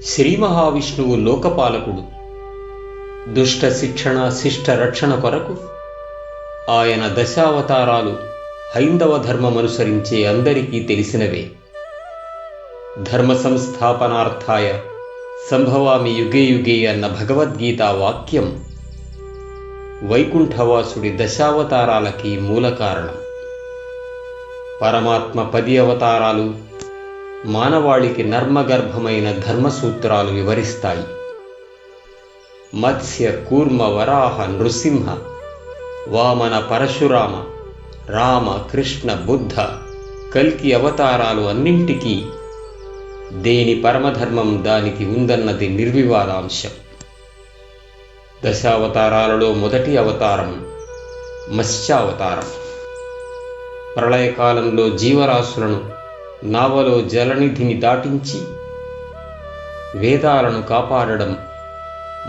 శ్రీ మహావిష్ణువు లోకపాలకుడు. దుష్ట శిక్షణ శిష్ట రక్షణ కొరకు ఆయన దశావతారాలు హైందవ ధర్మమనుసరించే అందరికీ తెలిసినవే. ధర్మ సంస్థాపనార్థాయ సంభవామి యుగే యుగే అన్న భగవద్గీతా వాక్యం వైకుంఠవాసుడి దశావతారాలకి మూల కారణం. పరమాత్మ 10 అవతారాలు మానవాళికి నర్మగర్భమైన ధర్మసూత్రాలు వివరిస్తాయి. మత్స్య కూర్మ వరాహ నృసింహ వామన పరశురామ రామ కృష్ణ బుద్ధ కల్కి అవతారాలు అన్నింటికీ దేని పరమధర్మం దానికి ఉందన్నది నిర్వివాదాంశం. దశావతారాలలో మొదటి అవతారం మత్స్యావతారం. ప్రళయకాలంలో జీవరాశులను నావలో జలనిధిని దాటించి వేదాలను కాపాడడం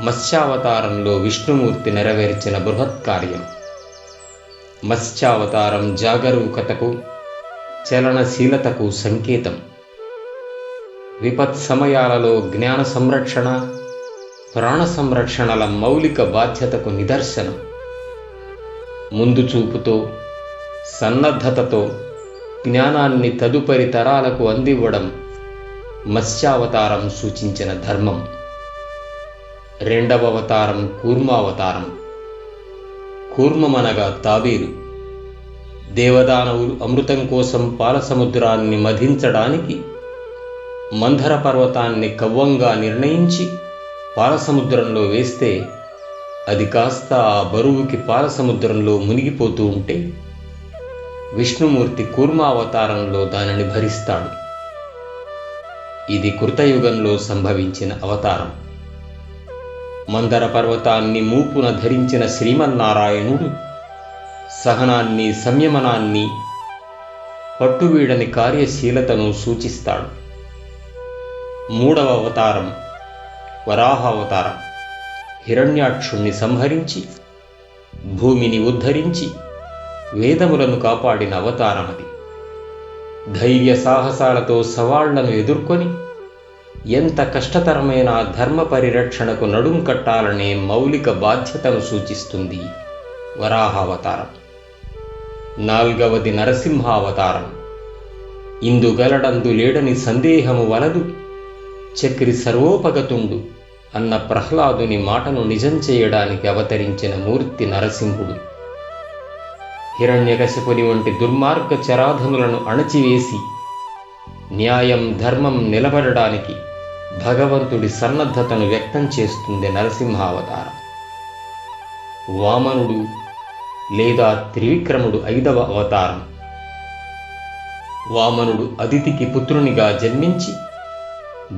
మత్స్యావతారంలో విష్ణుమూర్తి నెరవేర్చిన బృహత్కార్యం. మత్స్యావతారం జాగరూకతకు చలనశీలతకు సంకేతం. విపత్ సమయాలలో జ్ఞాన సంరక్షణ ప్రాణ సంరక్షణల మౌలిక బాధ్యతకు నిదర్శనం. ముందు చూపుతో సన్నద్ధతతో జ్ఞానాన్ని తదుపరి తరాలకు అందివ్వడం మత్స్యావతారం సూచించిన ధర్మం. రెండవ అవతారం కూర్మావతారం. కూర్మమనగా తాబేలు. దేవదానవులు అమృతం కోసం పాలసముద్రాన్ని మధించడానికి మంధర పర్వతాన్ని కవ్వంగా నిర్ణయించి పాలసముద్రంలో వేస్తే అది కాస్త ఆ బరువుకి పాలసముద్రంలో మునిగిపోతూ ఉంటే విష్ణుమూర్తి కూర్మావతారంలో దానిని భరిస్తాడు. ఇది కృతయుగంలో సంభవించిన అవతారం. మందర పర్వతాన్ని మూపున ధరించిన శ్రీమన్నారాయణుడు సహనాన్ని సంయమనాన్ని పట్టువీడని కార్యశీలతను సూచిస్తాడు. మూడవ అవతారం వరాహావతారం. హిరణ్యాక్షుణ్ణి సంహరించి భూమిని ఉద్ధరించి వేదములను కాపాడిన అవతారమది. ధైర్య సాహసాలతో సవాళ్లను ఎదుర్కొని ఎంత కష్టతరమైన ధర్మ పరిరక్షణకు నడుం కట్టాలనే మౌలిక బాధ్యతను సూచిస్తుంది వరాహావతారం. నాల్గవది నరసింహావతారం. ఇందుగలడందు లేడని సందేహము వలదు చక్రి సర్వోపగతుండు అన్న ప్రహ్లాదుని మాటను నిజం చేయడానికి అవతరించిన మూర్తి నరసింహుడు. హిరణ్యకశిపుని వంటి దుర్మార్గ చరాధములను అణచివేసి న్యాయం ధర్మం నిలబడడానికి భగవంతుడి సన్నద్ధతను వ్యక్తం చేస్తుంది నరసింహావతారం. వామనుడు లేదా త్రివిక్రముడు 5వ అవతారం. వామనుడు అదితికి పుత్రునిగా జన్మించి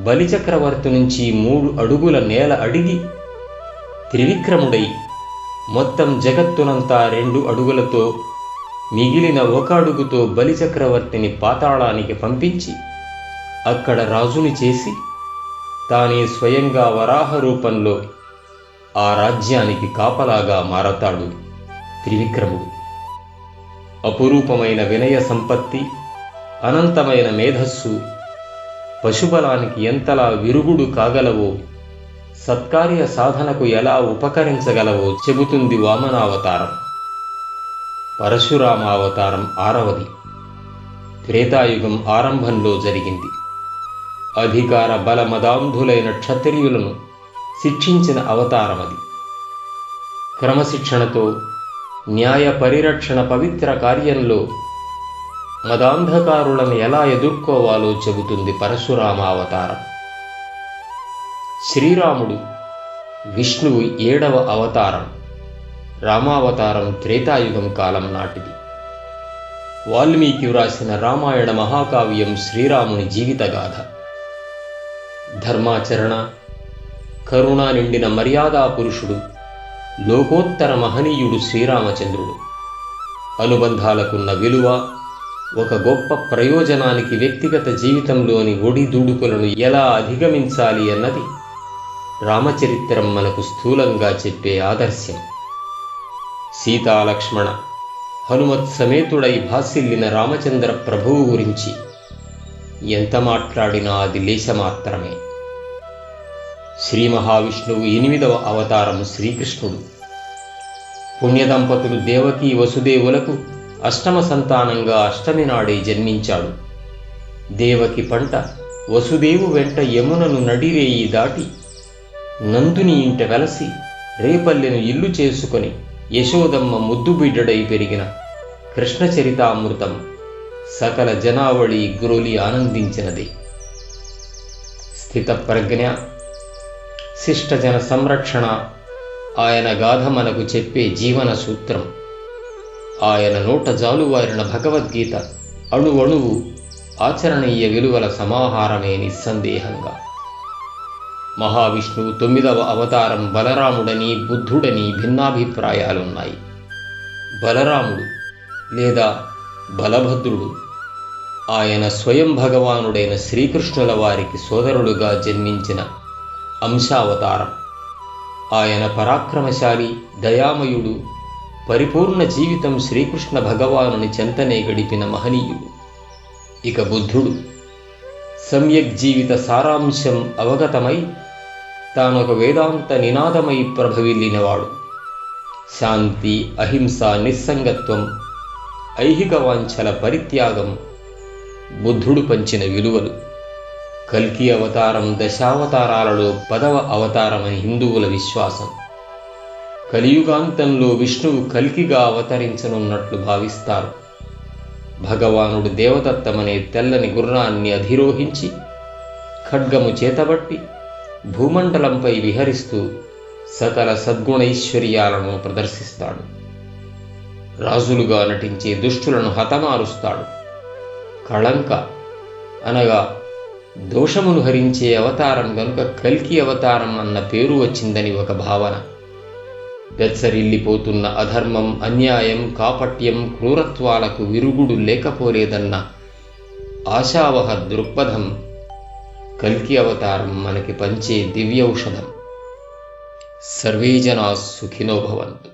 బలిచక్రవర్తి నుంచి 3 అడుగుల నేల అడిగి త్రివిక్రముడై మొత్తం జగత్తునంతా 2 అడుగులతో మిగిలిన 1 అడుగుతో బలిచక్రవర్తిని పాతాళానికి పంపించి అక్కడ రాజుని చేసి తానే స్వయంగా వరాహ రూపంలో ఆ రాజ్యానికి కాపలాగా మారతాడు త్రివిక్రముడు. అపురూపమైన వినయ సంపత్తి, అనంతమైన మేధస్సు, పశుబలానికి ఎంతలా విరుగుడు కాగలవో, సత్కార్య సాధనకు ఎలా ఉపకరించగలవో చెబుతుంది వామనావతారం. పరశురామావతారం 6వది. త్రేతాయుగం ఆరంభంలో జరిగింది. అధికార బల మదాంధులైన క్షత్రియులను శిక్షించిన అవతారమది. క్రమశిక్షణతో న్యాయ పరిరక్షణ పవిత్ర కార్యంలో మదాంధకారులను ఎలా ఎదుర్కోవాలో చెబుతుంది పరశురామావతారం. శ్రీరాముడు విష్ణువు 7వ అవతారం. రామావతారం త్రేతాయుగం కాలం నాటిది. వాల్మీకి వ్రాసిన రామాయణ మహాకావ్యం శ్రీరాముని జీవితగాథ. ధర్మాచరణ కరుణ నిండిన మర్యాదా పురుషుడు, లోకోత్తర మహనీయుడు శ్రీరామచంద్రుడు. అనుబంధాలకున్న విలువ, ఒక గొప్ప ప్రయోజనానికి వ్యక్తిగత జీవితంలోని ఒడిదుడుకులను ఎలా అధిగమించాలి అన్నది రామచరిత్రం మనకు స్థూలంగా చెప్పే ఆదర్శం. సీతాలక్ష్మణ హనుమత్ సమేతుడై భాసిల్లిన రామచంద్ర ప్రభువు గురించి ఎంత మాట్లాడినా అది లేశమాత్రమే. శ్రీ మహావిష్ణువు 8వ అవతారం శ్రీకృష్ణుడు. పుణ్యదంపతులు దేవకీ వసుదేవులకు అష్టమ సంతానంగా అష్టమి నాడే జన్మించాడు. దేవకి పంట వసుదేవు వెంట యమునను నడిరేయి దాటి నందుని ఇంట వెలసి రేపల్లెను ఇల్లు చేసుకొని యశోదమ్మ ముద్దుబిడ్డడై పెరిగిన కృష్ణ చరితామృతం సకల జనావళి గ్రోలి ఆనందించినది. స్థితప్రజ్ఞ, శిష్టజన సంరక్షణ ఆయన గాథ మనకు చెప్పే జీవన సూత్రం. ఆయన నోట జాలువారిన భగవద్గీత అణువణువు ఆచరణీయ విలువల సమాహారమే నిస్సందేహంగా. మహావిష్ణువు 9వ అవతారం బలరాముడని బుద్ధుడని భిన్నాభిప్రాయాలున్నాయి. బలరాముడు లేదా బలభద్రుడు ఆయన స్వయం భగవానుడైన శ్రీకృష్ణుల వారికి సోదరుడుగా జన్మించిన అంశావతారం. ఆయన పరాక్రమశాలి, దయామయుడు, పరిపూర్ణ జీవితం శ్రీకృష్ణ భగవానుని చెంతనే గడిపిన మహనీయుడు. ఇక బుద్ధుడు సమ్యక్ జీవిత సారాంశం అవగతమై తానొక వేదాంత నినాదమై ప్రభవిల్లినవాడు. శాంతి, అహింస, నిస్సంగత్వం, ఐహిక వాంఛల పరిత్యాగం బుద్ధుడు పంచిన విలువలు. కల్కి అవతారం దశావతారాలలో 10వ అవతారమని హిందువుల విశ్వాసం. కలియుగాంతంలో విష్ణువు కల్కిగా అవతరించనున్నట్లు భావిస్తారు. భగవానుడు దేవదత్తమనే తెల్లని గుర్రాన్ని అధిరోహించి ఖడ్గము చేతబట్టి భూమండలంపై విహరిస్తూ సకల సద్గుణైశ్వర్యాలను ప్రదర్శిస్తాడు. రాజులుగా నటించే దుష్టులను హతమారుస్తాడు. కళంక అనగా దోషమును హరించే అవతారం గనుక కల్కి అవతారం అన్న పేరు వచ్చిందని ఒక భావన. బెత్సరిల్లిపోతున్న అధర్మం, అన్యాయం, కాపట్యం, క్రూరత్వాలకు విరుగుడు లేకపోలేదన్న ఆశావహ దృక్పథం కల్కి అవతారం మనకి పంచే దివ్యౌషధం. సర్వే జనా సుఖినో భవంతు.